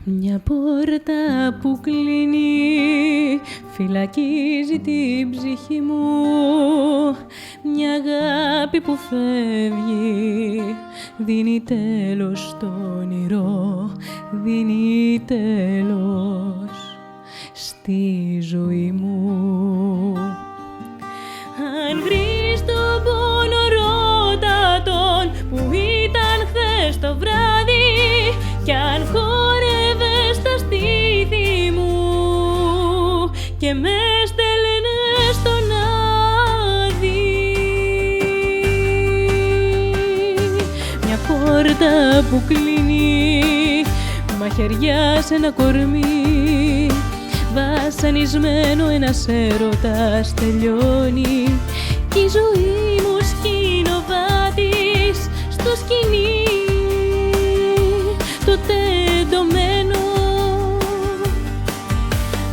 Μια πόρτα που κλείνει φυλακίζει την ψυχή μου. Μια αγάπη που φεύγει δίνει τέλος στο όνειρο, δίνει τέλος στη ζωή μου. Αν βρεις τον πόνο ρώτα τον που ήταν χθες το βράδυ, κι αν χόρευες στα στήθη μου και με στέλνες στον Άδη. Μια πόρτα που κλείνει, μαχαιριά σε ένα κορμί, βασανισμένο ένας έρωτας τελειώνει κι η ζωή μου σκηνοβάτης στο σκηνή το τεντωμένο.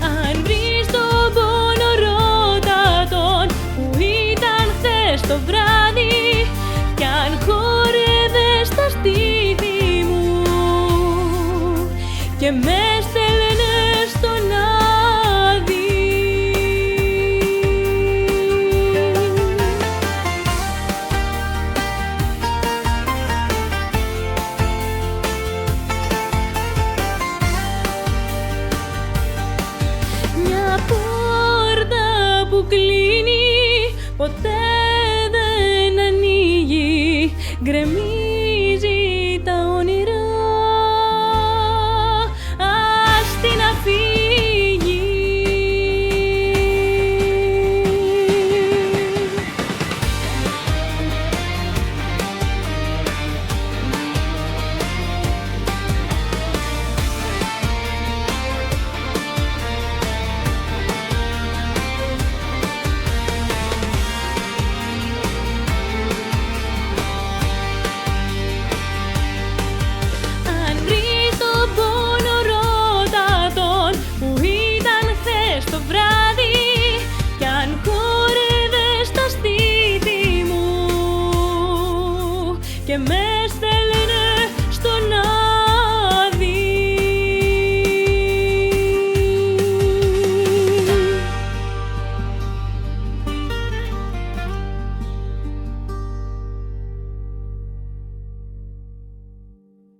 Αν βρεις τον πόνο ρώτα τον που ήταν χθες το βράδυ, κι αν χόρευες στα στήθη μου και με στέλνες στον Άδη. Μια πόρτα που κλείνει, ποτέ δεν ανοίγει, γκρεμεί